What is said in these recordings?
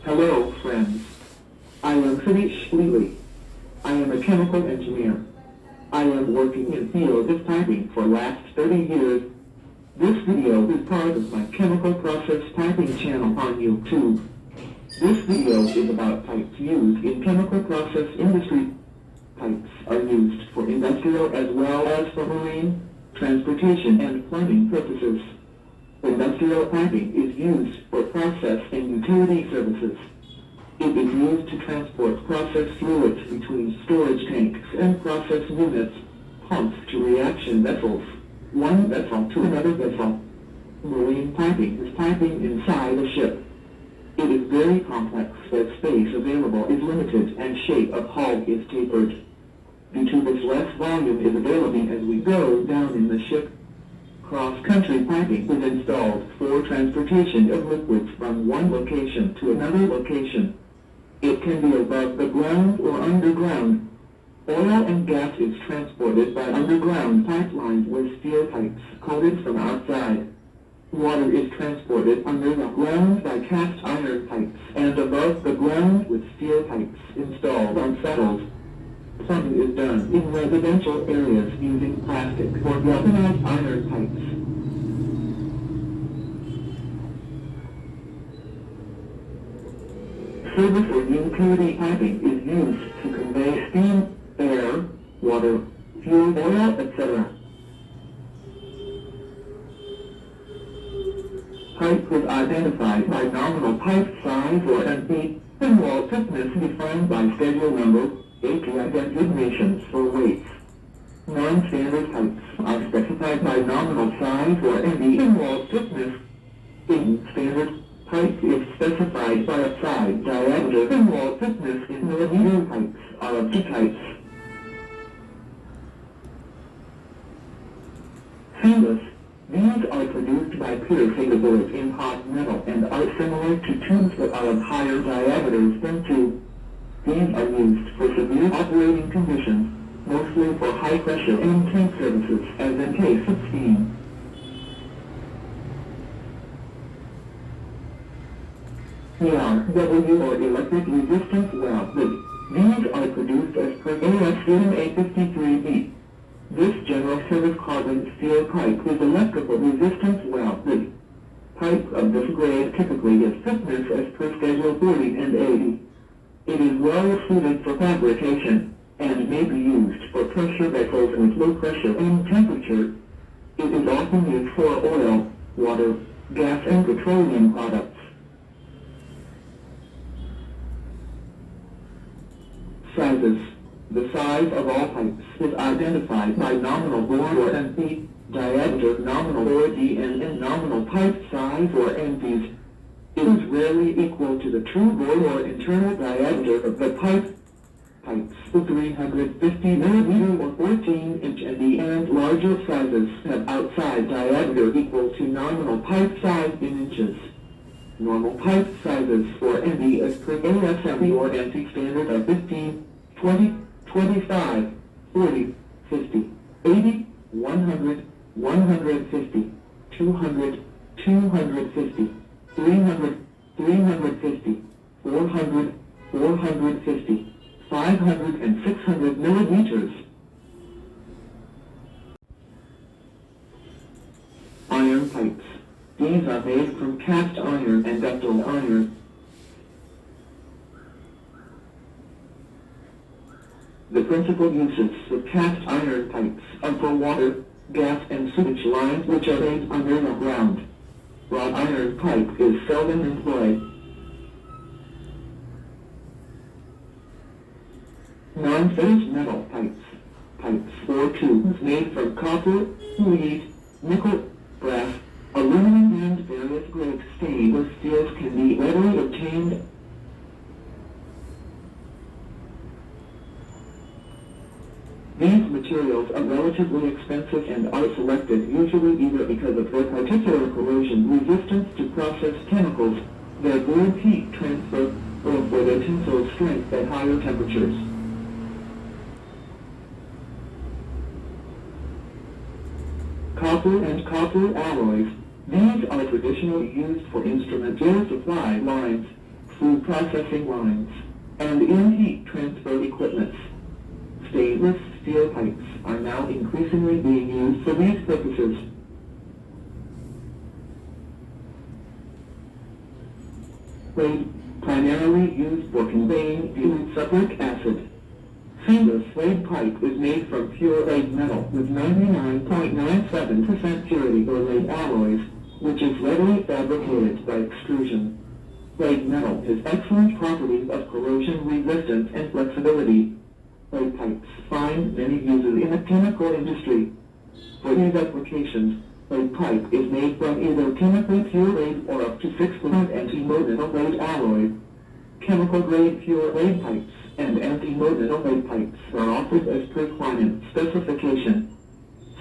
Hello, friends. I am Satish Lele. I am a chemical engineer. I am working in field of typing for last 30 years. This video is part of my chemical process typing channel on YouTube. This video is about pipes used in chemical process industry. Pipes are used for industrial as well as for marine, transportation and plumbing purposes. Industrial piping is used for process and utility services. It is used to transport process fluids between storage tanks and process units, pumps to reaction vessels, one vessel to another vessel. Marine piping is piping inside a ship. It is very complex as space available is limited and shape of hull is tapered. Due to this, less volume is available as we go down in the ship. Cross-country piping is installed for transportation of liquids from one location to another location. It can be above the ground or underground. Oil and gas is transported by underground pipelines with steel pipes coated from outside. Water is transported under the ground by cast iron pipes and above the ground with steel pipes installed on saddles. Plumbing is done in residential areas using plastic or galvanized iron pipes. Service or utility piping is used to convey steam, air, water, fuel, oil, etc. Pipe was identified by nominal pipe size or NP, and wall thickness defined by schedule number, API designations for weights. Non-standard pipes are specified by nominal size or ND and wall thickness. In standard pipe is specified by a side diameter and wall thickness. In millimeter pipes are of two types. Seamless. These are produced by piercing the boards in hot metal and are similar to tubes that are of higher diameters than tube. These are used for severe operating conditions, mostly for high pressure and tank services, as in case of steam. ERW or electric resistance welded. These are produced as per AS 853B. This general service carbon steel pipe is electrical resistance welded. Pipe of this grade typically is thickness as per schedule 40 and 80. It is well suited for fabrication, and may be used for pressure vessels with low pressure and temperature. It is often used for oil, water, gas and petroleum products. Sizes. The size of all pipes is identified by nominal bore or NP, diameter nominal or DN, and nominal pipe size or NPs. It is rarely equal to the true bore or internal diameter of the pipe. Pipes with 350 mm or 14-inch ND and larger sizes have outside diameter equal to nominal pipe size in inches. Normal pipe sizes for ND as per ASME or NT standard are 15, 20, 25, 40, 50, 80, 100, 150, 200, 250. 300, 350, 400, 450, 500 and 600 millimeters. Iron pipes. These are made from cast iron and ductile iron. The principal uses of cast iron pipes are for water, gas and sewage lines which are laid under the ground. Wrought iron pipe is seldom employed. Non-ferrous metal pipes. Pipes or tubes made from copper, lead, nickel, brass, aluminum and various grades stainless steels can be readily obtained. These materials are relatively expensive and are selected usually either because of their particular corrosion resistance to process chemicals, their good heat transfer, or for their tensile strength at higher temperatures. Copper and copper alloys. These are traditionally used for instrument air supply lines, food processing lines, and in heat transfer equipment. Stainless steel pipes are now increasingly being used for these purposes. Slate, primarily used for conveying dilute sulfuric acid. Seamless slate pipe is made from pure lead metal with 99.97% purity or lead alloys, which is readily fabricated by extrusion. Lead metal has excellent properties of corrosion resistance and flexibility. Lead pipes find many uses in the chemical industry. For these applications, lead pipe is made from either chemically pure lead or up to 6% anti-modal lead alloy. Chemical-grade pure lead pipes and anti-modal lead pipes are offered as per client specification.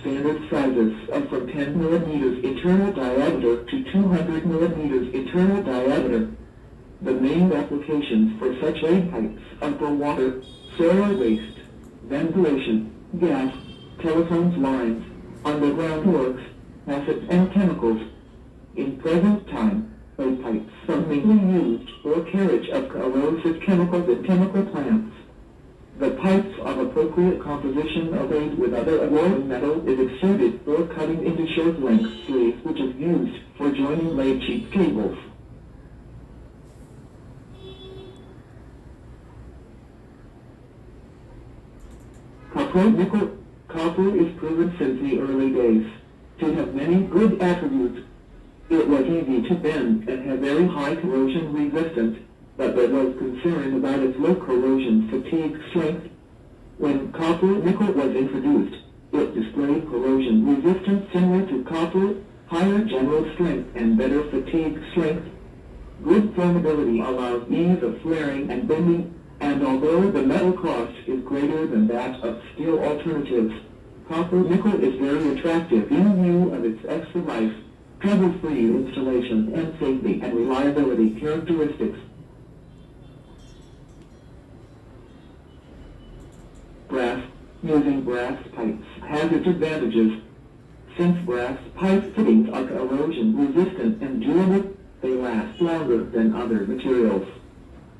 Standard sizes are from 10 mm internal diameter to 200 mm internal diameter. The main applications for such lead pipes are for water, soil waste, ventilation, gas, telephones lines, underground works, acids and chemicals. In present time, lead pipes are mainly used for carriage of corrosive chemicals in chemical plants. The pipes of appropriate composition of lead with other alloy metal is extruded for cutting into short length sleeves, which is used for joining lead sheet cables. Nickel. Copper is proven since the early days to have many good attributes. It was easy to bend and had very high corrosion resistance, but there was concern about its low corrosion fatigue strength. When copper-nickel was introduced, it displayed corrosion resistance similar to copper, higher general strength and better fatigue strength. Good flammability allows ease of flaring and bending, and although the metal cost is greater than that of steel alternatives, copper-nickel is very attractive in view of its extra life, trouble-free installation, and safety and reliability characteristics. Brass. Using brass pipes has its advantages. Since brass pipe fittings are corrosion resistant and durable, they last longer than other materials.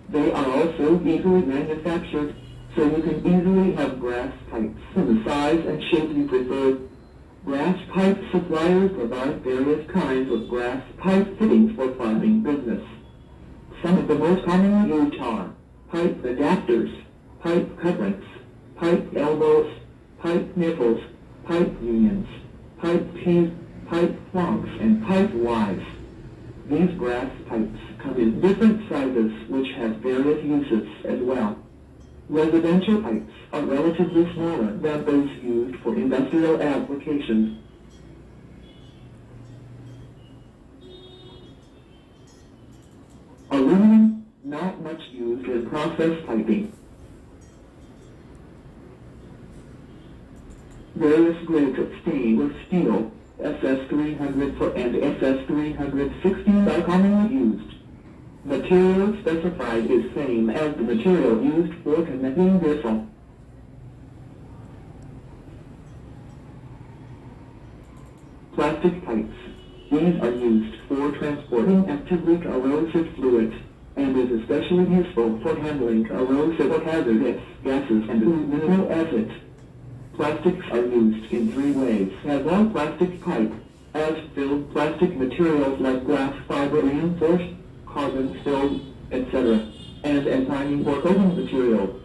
They are also easily manufactured, so you can easily have brass pipes in the size and shape you prefer. Brass pipe suppliers provide various kinds of brass pipe fittings for plumbing business. Some of the most commonly used are pipe adapters, pipe couplings, pipe elbows, pipe nipples, pipe unions, pipe teeth, pipe flunks, and pipe wives. These brass pipes come in different sizes, which have various uses as well. Residential pipes are relatively smaller than those used for industrial applications. Aluminum, not much used in process piping. Various grades of stainless steel, SS300 and SS316 are commonly used. Material specified is same as the material used for connecting vessel. Plastic pipes. These are used for transporting actively corrosive fluids, and is especially useful for handling corrosive or hazardous gases and mineral acids. Plastics are used in three ways: as all plastic pipe, as filled plastic materials like glass fiber reinforced, carbon filled, etc., and as lining or coating material.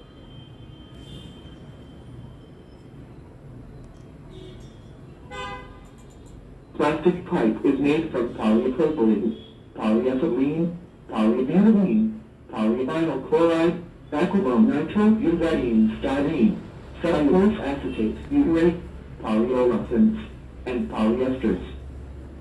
Plastic pipe is made from polypropylene, polyethylene, polybutylene, polyvinyl chloride, dicarbon nitrobutadiene, styrene, cellulose acetate, butyrate, polyolefins, and polyesters.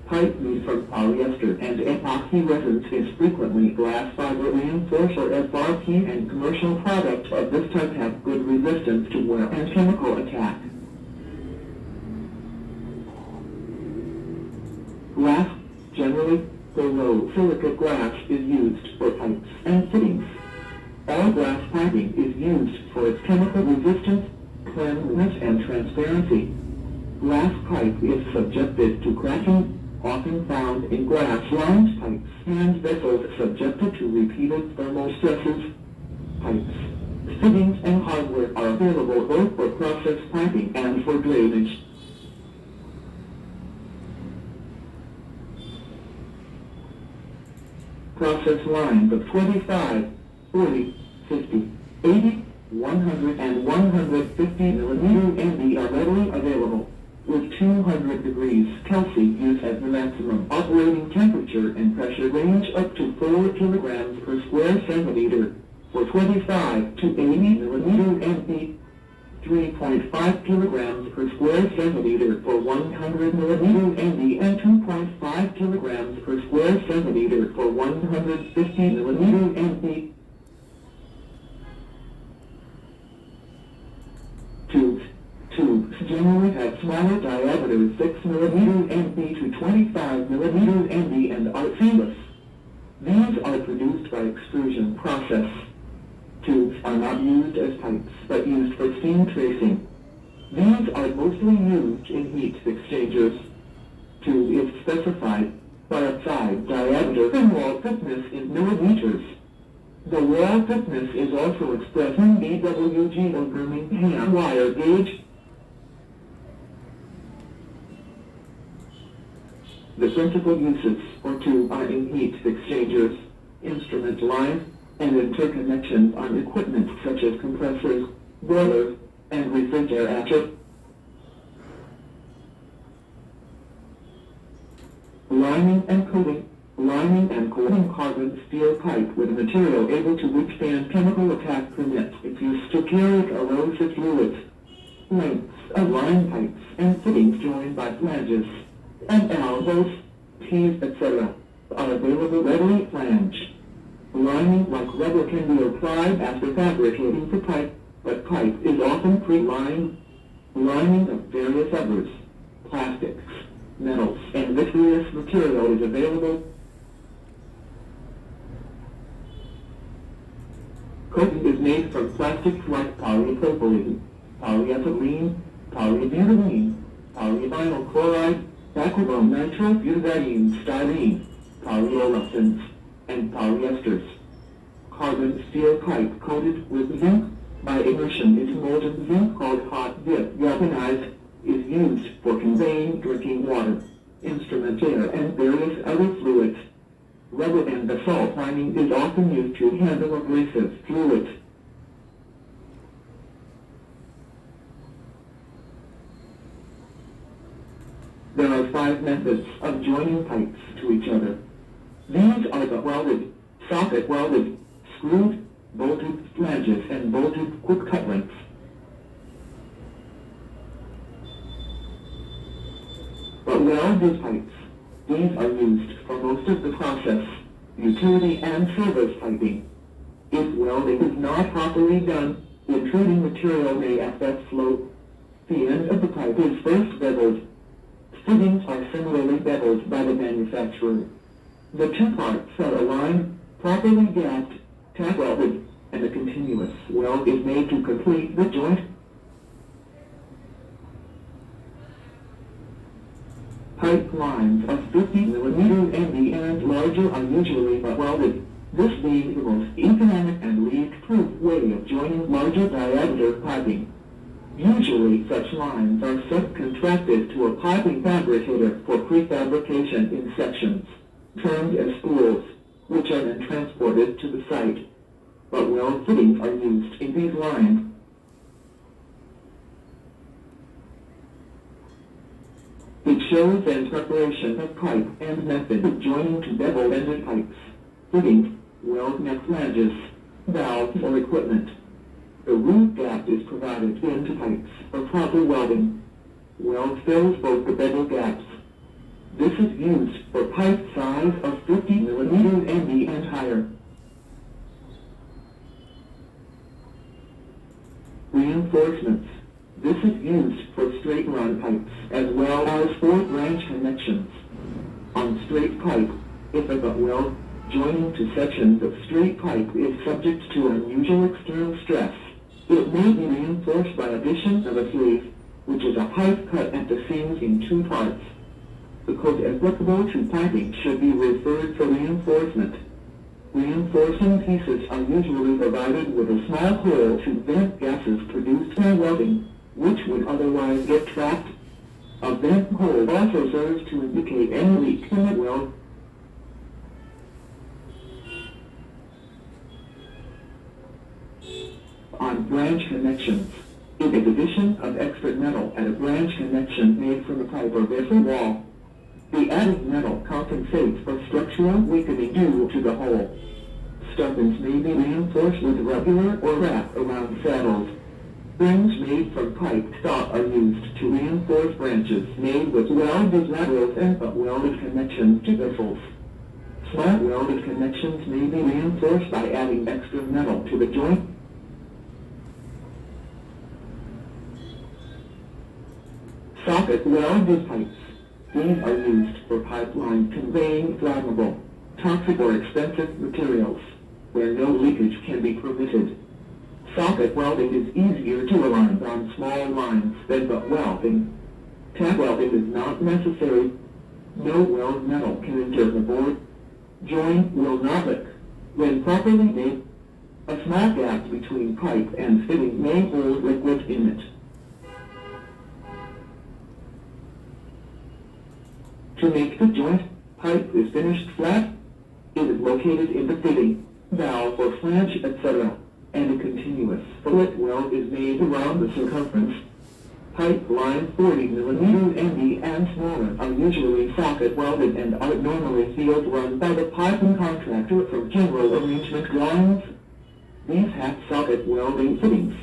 Pipe made from polyester and epoxy resins is frequently glass fiber reinforced or FRP, and commercial products of this type have good resistance to wear and chemical attack. Glass. Generally, borosilicate glass is used for pipes and fittings. All glass piping is used for its chemical resistance, cleanliness, and transparency. Glass pipe is subjected to cracking, often found in glass-lined pipes and vessels subjected to repeated thermal stresses. Pipes, fittings, and hardware are available both for process piping and for drainage. Process lines of 25, 40, 50, 80, 100, and 150 mm ND are readily available, with 200 degrees Celsius as the maximum operating temperature and pressure range up to 4 kilograms per square centimeter for 25 to 80 mm ND, 3.5 kilograms per square centimeter for 100 mm ND, and 2.5 kilograms per square centimeter for 150 mm ND. Tubes generally have smaller diameters, 6 mm ND to 25 mm ND, and are seamless. These are produced by extrusion process. Tubes are not used as pipes, but used for steam tracing. These are mostly used in heat exchangers. Tube is specified by a side diameter and wall thickness in millimeters. The wall thickness is also expressed in BWG or Birmingham wire gauge. The principal uses for tube are in heat exchangers, instrument lines, and interconnections on equipment such as compressors, boilers, and refrigerators. Lining and coating. Lining and coating carbon steel pipe with material able to withstand chemical attack permits its use to carry corrosive fluids. Lengths of line pipes and fittings joined by flanges and elbows, tees, etc. are available readily flanged. Lining like rubber can be applied after fabricating the pipe, but pipe is often pre-lined. Lining of various others, plastics, metals, and vitreous material is available. Coating is made from plastics like polypropylene, polyethylene, polybutylene, polyvinyl chloride, acrylone nitrobutadiene, styrene, polyolefins, and polyesters. Carbon steel pipe coated with zinc by immersion into molten zinc called hot dip galvanized is used for conveying drinking water, instrument air, and various other fluids. Rubber and basalt lining is often used to handle abrasive fluids. There are 5 methods of joining pipes to each other. These are the welded, socket welded, screwed, bolted flanges, and bolted quick cut links. But welded pipes, these are used for most of the process, utility and service piping. If welding is not properly done, intruding material may affect flow. The end of the pipe is first beveled. Fittings are similarly beveled by the manufacturer. The two parts are aligned, properly gapped, tack welded, and a continuous weld is made to complete the joint. Pipe lines of 50 mm ND and larger are usually welded, this being the most economic and leak-proof way of joining larger diameter piping. Usually such lines are subcontracted to a piping fabricator for prefabrication in sections, termed as spools, which are then transported to the site. But weld fittings are used in these lines. It shows an preparation of pipe and method of joining to bevel-ended pipes, fittings, weld neck flanges, valves or equipment. The root gap is provided into pipes for proper welding. Weld fills both the bevel gaps. This is used for pipe size of 50 mm ND and higher. Reinforcements. This is used for straight run pipes as well as for branch connections. On straight pipe, if a butt weld joining to sections of straight pipe is subject to unusual external stress, it may be reinforced by addition of a sleeve, which is a pipe cut at the seams in 2 parts. The code applicable to piping should be referred for reinforcement. Reinforcing pieces are usually provided with a small hole to vent gases produced by welding, which would otherwise get trapped. A vent hole also serves to indicate any leak in the weld. On branch connections, it is addition of extra metal at a branch connection made from a pipe or vessel wall. The added metal compensates for structural weakening due to the hole. Stubbins may be reinforced with regular or wrap-around saddles. Springs made from pipe stock are used to reinforce branches made with welded laterals and butt-welded connections to vessels. Flat welded connections may be reinforced by adding extra metal to the joint. Socket welded pipes. These are used for pipeline conveying flammable, toxic or expensive materials, where no leakage can be permitted. Socket welding is easier to align on small lines than butt welding. Tack welding is not necessary. No weld metal can enter the board. Joint will not leak. When properly made, a small gap between pipe and fitting may hold liquid in it. To make the joint pipe is finished flat, it is located in the fitting, valve or flange, etc., and a continuous fillet weld is made around the circumference. Pipe lines 40 mm ND and smaller are usually socket welded and are normally field run by the piping contractor from general arrangement drawings. These have socket welding fittings.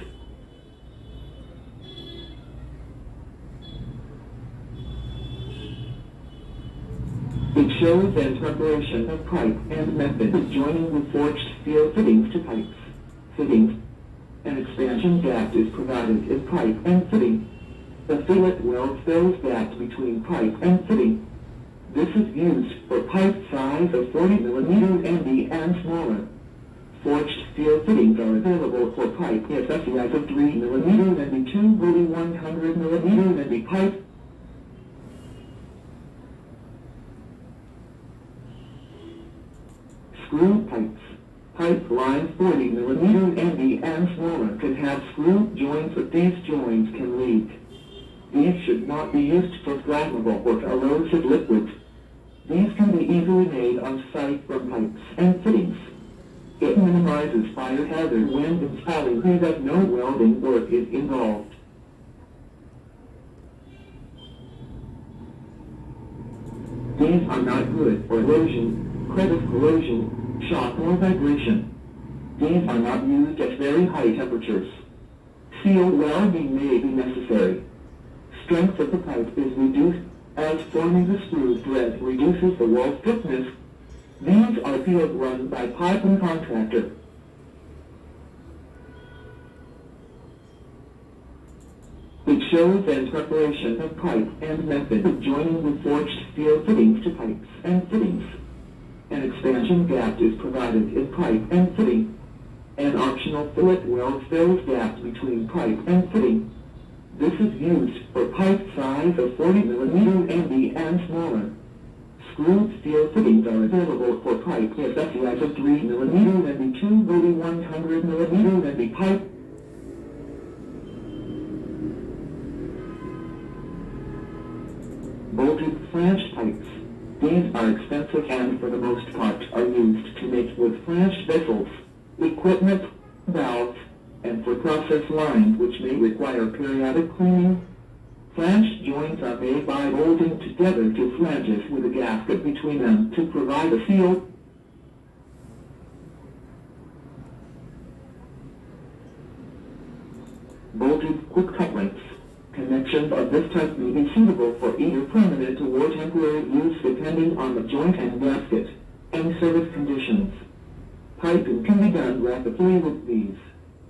It shows an preparation of pipe and method of joining with forged steel fittings to pipes. Fittings. An expansion gap is provided in pipe and fitting. The fillet weld fills gaps between pipe and fitting. This is used for pipe size of 40 mm ND and smaller. Forged steel fittings are available for pipe if the size of 3 mm and 2 100 mm ND pipe. Screw pipes. Pipe lines 40 mm ND and smaller can have screw joints, but these joints can leak. These should not be used for flammable or corrosive liquids. These can be easily made on site from pipes and fittings. It minimizes fire hazard when installing these as no welding work is involved. These are not good for erosion, crevice corrosion, shock or vibration. These are not used at very high temperatures. Seal welding may be necessary. Strength of the pipe is reduced as forming the screw thread reduces the wall thickness. These are field run by piping contractor. It shows an preparation of pipe and method of joining with forged steel fittings to pipes and fittings. An expansion gap is provided in pipe and fitting. An optional fillet weld fills gaps between pipe and fitting. This is used for pipe size of 40 mm ND and smaller. Screwed steel fittings are available for pipe if the size of 3 mm and 2 100 mm ND pipe. Bolted flanged pipes. These are expensive and for the most part are used to make with flanged vessels, equipment, valves, and for process lines which may require periodic cleaning. Flanged joints are made by bolting together to flanges with a gasket between them to provide a seal. Bolted quick couplings. Connections of this type may be suitable for either permanent or temporary use depending on the joint and gasket, and service conditions. Piping can be done rapidly with these,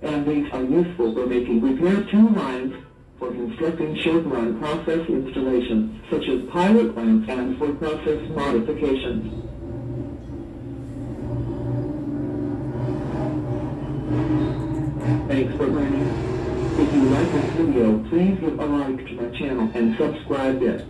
and these are useful for making repair to lines, for constructing short-run process installations such as pilot plants and for process modifications. Thanks for learning. If you like this video, please give a like to my channel and subscribe it.